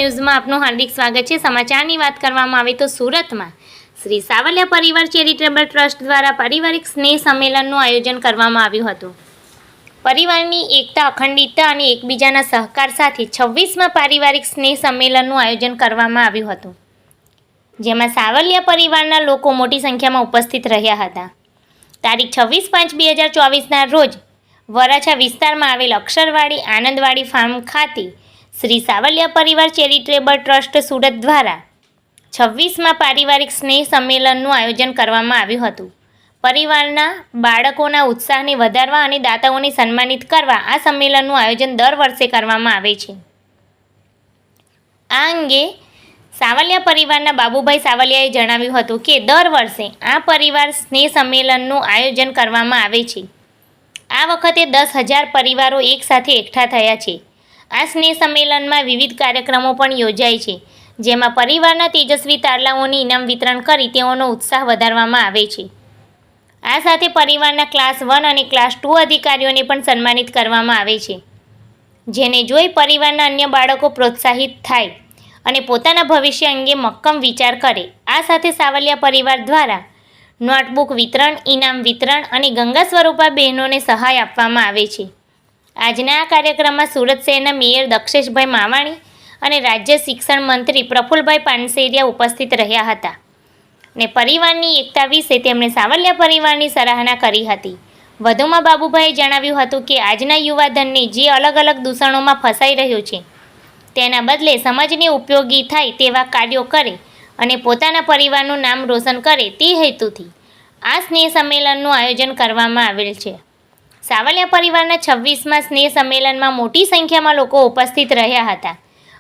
ન્યૂઝમાં આપનું હાર્દિક સ્વાગત છે। સમાચારની વાત કરવામાં આવે તો સુરતમાં શ્રી સાવલિયા પરિવાર ચેરિટેબલ ટ્રસ્ટ દ્વારા પારિવારિક સ્નેહ સંમેલનનું આયોજન કરવામાં આવ્યું હતું। પરિવારની એકતા, અખંડિતતા અને એકબીજાના સહકાર સાથે 26મા પારિવારિક સ્નેહ સંમેલનનું આયોજન કરવામાં આવ્યું હતું, જેમાં સાવલિયા પરિવારના લોકો મોટી સંખ્યામાં ઉપસ્થિત રહ્યા હતા। તારીખ 26/5/2024ના રોજ વરાછા વિસ્તારમાં આવેલ અક્ષરવાડી આનંદવાડી ફાર્મ ખાતે શ્રી સાવલિયા પરિવાર ચેરિટેબલ ટ્રસ્ટ સુરત દ્વારા 26મા પારિવારિક સ્નેહ સંમેલનનું આયોજન કરવામાં આવ્યું હતું। પરિવારના બાળકોના ઉત્સાહને વધારવા અને દાતાઓને સન્માનિત કરવા આ સંમેલનનું આયોજન દર વર્ષે કરવામાં આવે છે। આ અંગે સાવલિયા પરિવારના બાબુભાઈ સાવલિયાએ જણાવ્યું હતું કે દર વર્ષે આ પરિવાર સ્નેહ સંમેલનનું આયોજન કરવામાં આવે છે। આ વખતે 10,000 પરિવારો એકસાથે એકઠા થયા છે। આ સ્નેહ સંમેલનમાં વિવિધ કાર્યક્રમો પણ યોજાય છે, જેમાં પરિવારના તેજસ્વી તારલાઓને ઇનામ વિતરણ કરી તેઓનો ઉત્સાહ વધારવામાં આવે છે। આ સાથે પરિવારના ક્લાસ 1 અને ક્લાસ 2 અધિકારીઓને પણ સન્માનિત કરવામાં આવે છે, જેને જોઈ પરિવારના અન્ય બાળકો પ્રોત્સાહિત થાય અને પોતાના ભવિષ્ય અંગે મક્કમ વિચાર કરે। આ સાથે સાવલિયા પરિવાર દ્વારા નોટબુક વિતરણ, ઇનામ વિતરણ અને ગંગા સ્વરૂપા બહેનોને સહાય આપવામાં આવે છે। આજના આ કાર્યક્રમમાં સુરત શહેરના મેયર દક્ષેશભાઈ માવાણી અને રાજ્ય શિક્ષણ મંત્રી પ્રફુલભાઈ પાનસેરિયા ઉપસ્થિત રહ્યા હતા અને પરિવારની એકતા વિશે તેમણે સાવલિયા પરિવારની સરાહના કરી હતી। વધુમાં બાબુભાઈએ જણાવ્યું હતું કે આજના યુવાધનને જે અલગ અલગ દૂષણોમાં ફસાઈ રહ્યો છે, તેના બદલે સમાજને ઉપયોગી થાય તેવા કાર્યો કરે અને પોતાના પરિવારનું નામ રોશન કરે તે હેતુથી આ સ્નેહ સંમેલનનું આયોજન કરવામાં આવેલ છે। સાવલિયા પરિવારના 26મા સ્નેહ સંમેલનમાં મોટી સંખ્યામાં લોકો ઉપસ્થિત રહ્યા હતા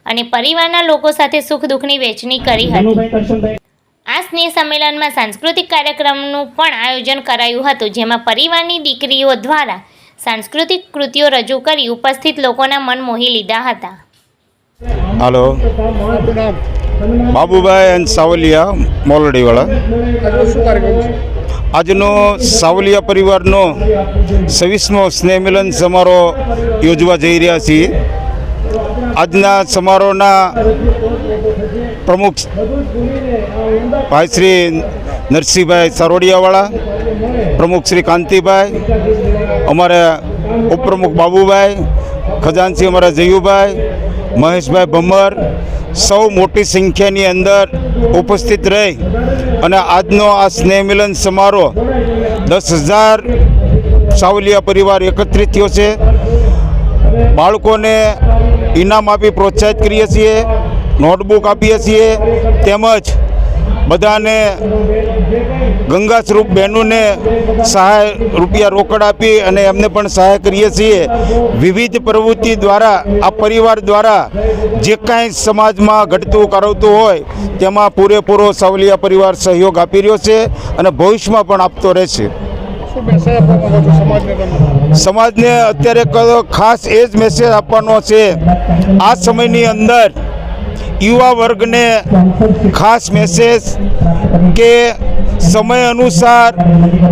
અને પરિવારના લોકો સાથે સુખ દુઃખની વહેંચણી કરી હતી। આ સ્નેહ સંમેલનમાં સાંસ્કૃતિક કાર્યક્રમનું પણ આયોજન કરાયું હતું, જેમાં પરિવારની દીકરીઓ દ્વારા સાંસ્કૃતિક કૃતિઓ રજૂ કરી ઉપસ્થિત લોકોના મન મોહી લીધા હતા। Hello, Babubhai and Savaliya Moldiwala. આજનો સાવલિયા પરિવારનો 26મો સ્નેહ મિલન સમારોહ યોજવા જઈ રહ્યા છીએ। આજના સમારોહના પ્રમુખ ભાઈ શ્રી નરસિંહભાઈ સારોડિયાવાળા, પ્રમુખ શ્રી કાંતિભાઈ, અમારા ઉપપ્રમુખ બાબુભાઈ, ખજાનસી અમારા જયુભાઈ, મહેશભાઈ ભમર, સૌ મોટી સંખ્યાની અંદર ઉપસ્થિત રહી અને આજનો આ સ્નેહ મિલન સમારોહ 10,000 સાવલિયા પરિવાર એકત્રિત થયો છે। બાળકોને ઇનામ આપી પ્રોત્સાહિત કરીએ છીએ, નોટબુક આપીએ છીએ, તેમજ બધાને ગંગા સ્વરૂપ બહેનોને સહાય રૂપિયા રોકડ આપી અને એમને પણ સહાય કરીએ છીએ। વિવિધ પ્રવૃત્તિ દ્વારા આ પરિવાર દ્વારા જે કાંઈ સમાજમાં ઘટતું કરાવતું હોય તેમાં પૂરેપૂરો સાવલિયા પરિવાર સહયોગ આપી રહ્યો છે અને ભવિષ્યમાં પણ આપતો રહેશે। સમાજને અત્યારે ખાસ એ જ મેસેજ આપવાનો છે, આ સમયની અંદર યુવા વર્ગને ખાસ મેસેજ કે સમય અનુસાર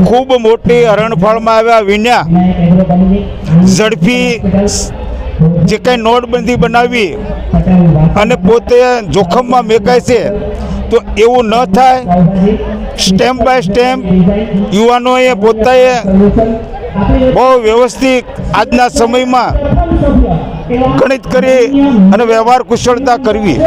ખૂબ મોટી હરણફાળમાં આવ્યા વિના ઝડપી જે કંઈ નોટબંધી બનાવી અને પોતે જોખમમાં મેકાય છે, તો એવું ન થાય। સ્ટેમ્પ બાય સ્ટેમ્પ યુવાનોએ પોતાએ બહુ વ્યવસ્થિત આજના સમયમાં ગણિત કરી અને વ્યવહાર કુશળતા કરવી।